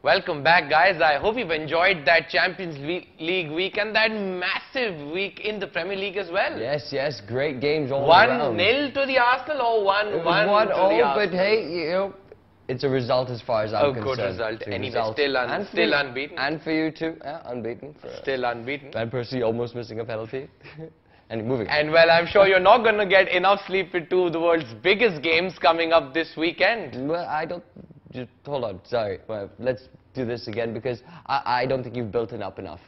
Welcome back, guys. I hope you've enjoyed that Champions League week and that massive week in the Premier League as well. Yes, great games all around. 1-0 to the Arsenal or 1-1 to the Arsenal. But Arsenal? hey, it's a result as far as I'm concerned. Good result. Anyway, still unbeaten. And for you too, unbeaten. Still unbeaten. Van Persie almost missing a penalty. And moving on. And well, I'm sure you're not going to get enough sleep with two of the world's biggest games coming up this weekend. Well, I don't... Just hold on, sorry. Well, let's do this again because I don't think you've built it up enough.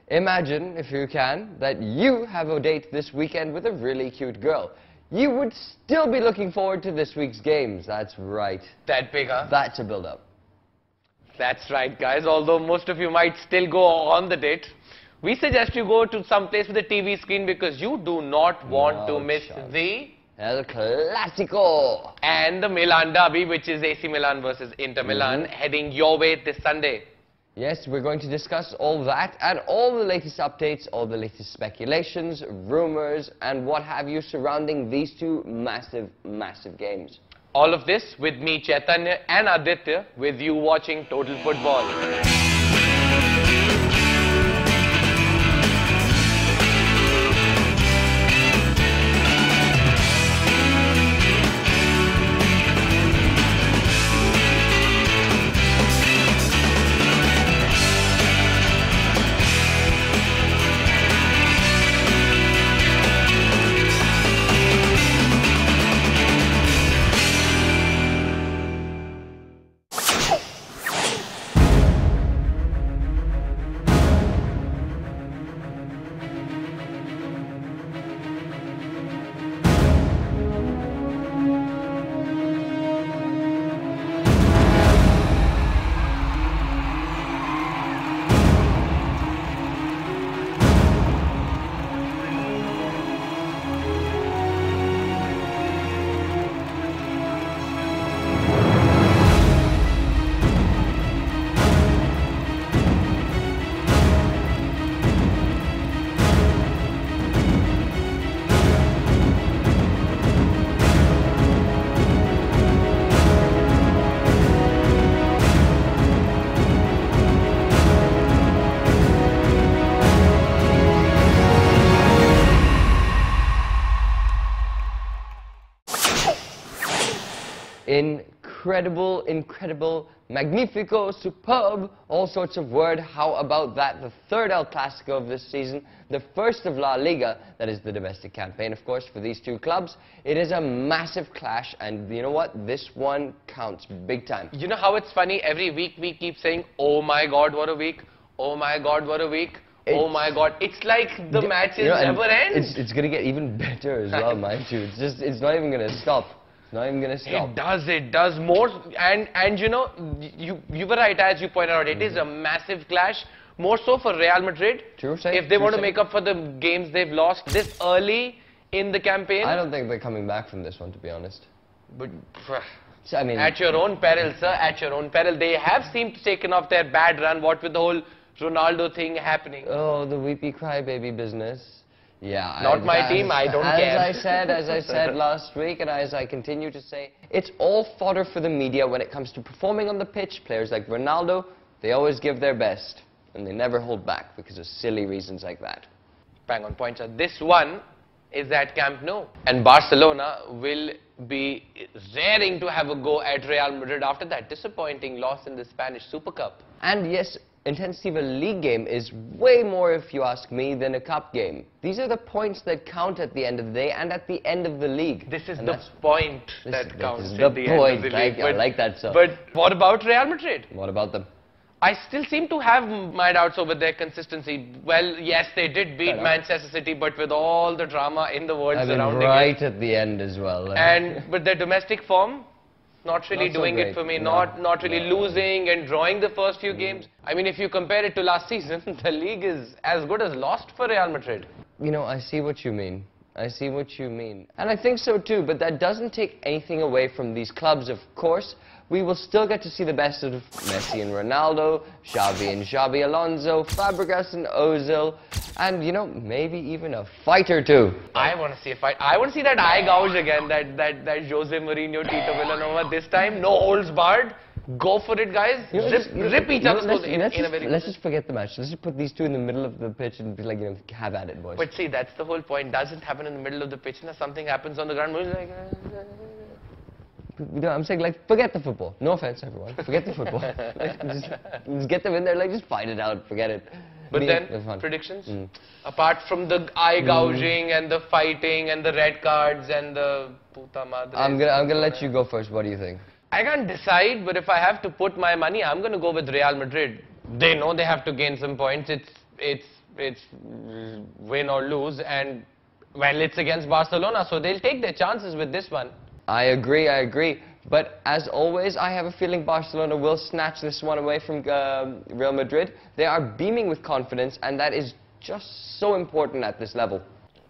Imagine, if you can, that you have a date this weekend with a really cute girl. You would still be looking forward to this week's games. That's right. That big, huh? That's a build-up. That's right, guys. Although most of you might still go on the date, we suggest you go to some place with a TV screen because you do not want to miss the El Clasico and the Milan derby, which is AC Milan versus Inter Milan, heading your way this Sunday. Yes, we're going to discuss all that and all the latest updates, all the latest speculations, rumors, and what have you surrounding these two massive games. All of this with me, Chaitanya, and Aditya, with you watching Total Football. Incredible, magnifico, superb, all sorts of word. How about that? The third El Clasico of this season, the first of La Liga, that is the domestic campaign, of course, for these two clubs. It is a massive clash, and you know what? This one counts big time. You know how it's funny? Every week we keep saying, oh my God, what a week. Oh my God, what a week. Oh my God. It's like the matches never end. It's going to get even better as well, mind you. It's not even going to stop. Not even going to stop. It does more, and you know, you were right as you pointed out, it is a massive clash, more so for Real Madrid. If they want to make up for the games they've lost this early in the campaign. I don't think they're coming back from this one, to be honest. But, I mean, at your own peril, sir, at your own peril. They have seemed to taken off their bad run, what with the whole Ronaldo thing happening. Oh, the weepy crybaby business. Yeah, not my team, I don't care. As I said last week, and as I continue to say, it's all fodder for the media when it comes to performing on the pitch. Players like Ronaldo, they always give their best, and they never hold back because of silly reasons like that. Bang on point, sir. This one is at Camp Nou, and Barcelona will be raring to have a go at Real Madrid after that disappointing loss in the Spanish Super Cup. And yes, intensity of a league game is way more, if you ask me, than a cup game. These are the points that count at the end of the day and at the end of the league. This is the point that counts at the end of the league. I like that, sir. But what about Real Madrid? What about them? I still seem to have my doubts over their consistency. Well, yes, they did beat Manchester City, but with all the drama in the world surrounding right at the end as well. But their domestic form, not really doing it for me, not really losing and drawing the first few games. I mean, if you compare it to last season, the league is as good as lost for Real Madrid. You know, I see what you mean. I see what you mean. And I think so too, but that doesn't take anything away from these clubs, of course. We will still get to see the best of Messi and Ronaldo, Xavi and Xabi Alonso, Fabregas and Ozil, and, you know, maybe even a fight or two. I want to see a fight. I want to see that eye gouge again, that Jose Mourinho, Tito Villanova, this time, no holds barred. Go for it, guys. Rip each other's clothes in a very... Let's just forget the match. Let's just put these two in the middle of the pitch and be like, you know, have at it, boys. But see, that's the whole point. Doesn't happen in the middle of the pitch. Now something happens on the ground. Like, you know, I'm saying, like, forget the football. No offense, everyone. Forget the football. Like, just get them in there, like, just fight it out. Forget it. But then, predictions? Apart from the eye gouging and the fighting and the red cards and the puta madre. I'm gonna let you go first. What do you think? I can't decide, but if I have to put my money, I'm going to go with Real Madrid. They know they have to gain some points. It's win or lose, and well, it's against Barcelona, so they'll take their chances with this one. I agree. But as always, I have a feeling Barcelona will snatch this one away from Real Madrid. They are beaming with confidence, and that is just so important at this level.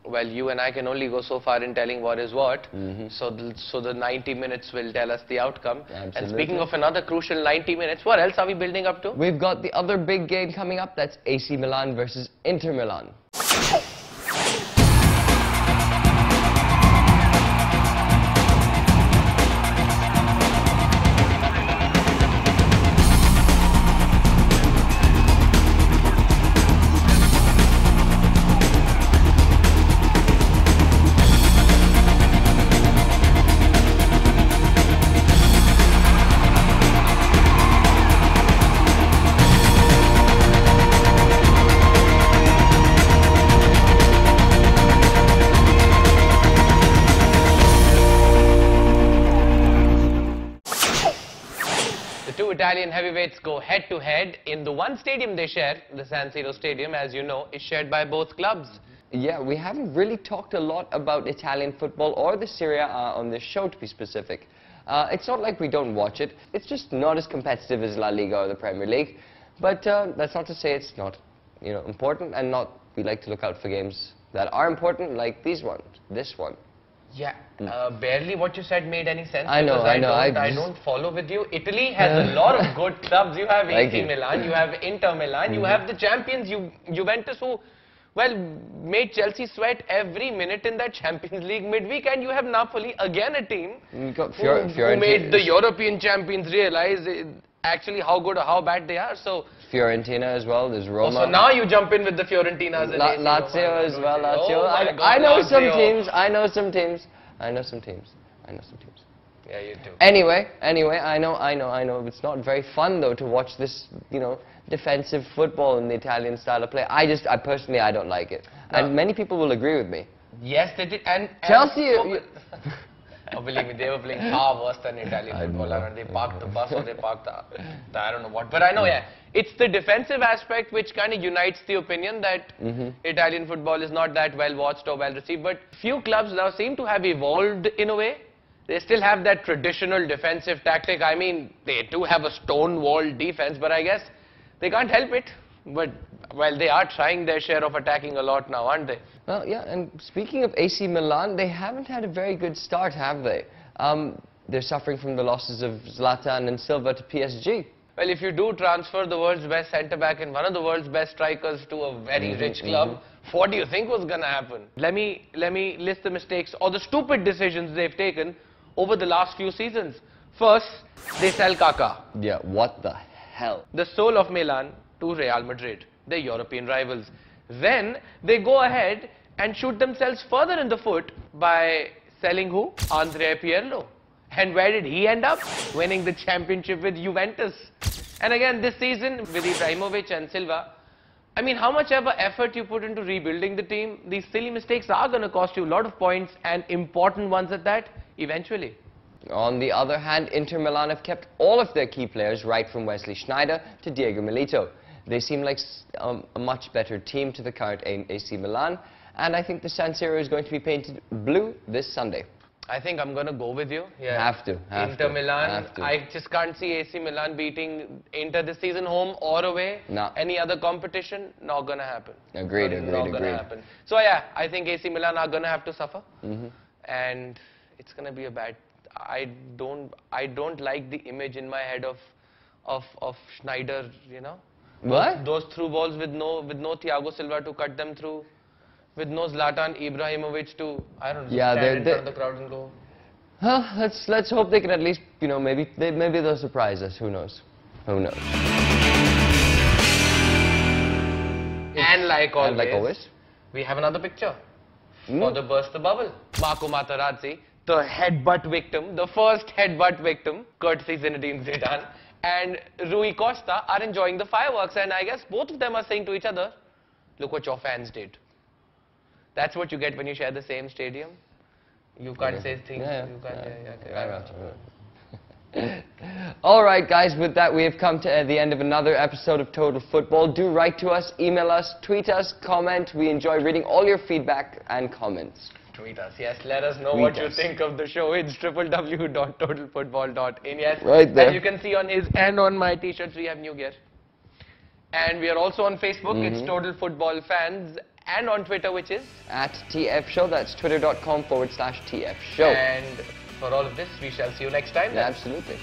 Well, you and I can only go so far in telling what is what. So the 90 minutes will tell us the outcome. Absolutely. And speaking of another crucial 90 minutes, what else are we building up to? We've got the other big game coming up. That's AC Milan versus Inter Milan. Italian heavyweights go head-to-head in the one stadium they share. The San Siro Stadium, as you know, is shared by both clubs. Yeah, we haven't really talked a lot about Italian football or the Serie A on this show, to be specific. It's not like we don't watch it. It's just not as competitive as La Liga or the Premier League. But that's not to say it's not, you know, important, and not. We like to look out for games that are important, like these ones, this one. Yeah, barely what you said made any sense. I know. I don't follow with you. Italy has a lot of good clubs. You have AC Milan, you have Inter Milan, you have the champions, Juventus, who, well, made Chelsea sweat every minute in that Champions League midweek, and you have Napoli, again a team who made the European champions realize actually how good or how bad they are. So Fiorentina as well, there's Roma. So now you jump in with the Fiorentinas and Lazio as well, Lazio. Oh I know some teams, I know some teams. Yeah, you do. Anyway, I know. It's not very fun though to watch this, you know, defensive football in the Italian style of play. I personally, I don't like it. No. And many people will agree with me. Yes, they did. And Chelsea... Oh, believe me, they were playing far worse than Italian football. They parked the bus or they parked the I don't know what. But I know, yeah, it's the defensive aspect which kind of unites the opinion that Italian football is not that well watched or well received. But few clubs now seem to have evolved in a way. They still have that traditional defensive tactic. I mean, they do have a stone-walled defense, but I guess they can't help it. But, well, they are trying their share of attacking a lot now, aren't they? Well, yeah, and speaking of AC Milan, they haven't had a very good start, have they? They're suffering from the losses of Zlatan and Silva to PSG. Well, if you do transfer the world's best centre-back and one of the world's best strikers to a very rich club, what do you think was going to happen? Let me list the mistakes or the stupid decisions they've taken over the last few seasons. First, they sell Kaká. Yeah, what the hell? The soul of Milan to Real Madrid, their European rivals. Then they go ahead and shoot themselves further in the foot by selling who? Andrea Pirlo. And where did he end up? Winning the championship with Juventus. And again this season with Ibrahimovic and Silva. I mean, how much ever effort you put into rebuilding the team, these silly mistakes are going to cost you a lot of points, and important ones at that, eventually. On the other hand, Inter Milan have kept all of their key players, right from Wesley Sneijder to Diego Milito. They seem like a much better team to the current AC Milan, and I think the San Siro is going to be painted blue this Sunday. I think I'm going to go with you. Yeah. Have to. Inter Milan, I just can't see AC Milan beating Inter this season, home or away. No. Any other competition, not going to happen. Agreed. Not going to happen. So yeah, I think AC Milan are going to have to suffer. And it's going to be a bad... I don't like the image in my head of Sneijder, you know. What? Those through balls with no Thiago Silva to cut them through, with no Zlatan Ibrahimovic to, I don't know, stand in front of the crowd and go. Well, let's hope they can at least, you know, maybe they'll surprise us. Who knows? Who knows? And like always, we have another picture for the Burst the Bubble. Marco Materazzi, the headbutt victim, the first headbutt victim, courtesy Zinedine Zidane, and Rui Costa are enjoying the fireworks, and I guess both of them are saying to each other, look what your fans did. That's what you get when you share the same stadium. You can't say things. You can't. All right, guys, with that, we have come to the end of another episode of Total Football. Do write to us, email us, tweet us, comment. We enjoy reading all your feedback and comments. Tweet us, yes. Let us know what you think of the show. It's www.totalfootball.in. Yes, right there. As you can see on his and on my t-shirts, we have new gear. And we are also on Facebook. It's Total Football Fans. And on Twitter, which is? @TFShow. That's twitter.com/TFShow. And for all of this, we shall see you next time. Absolutely.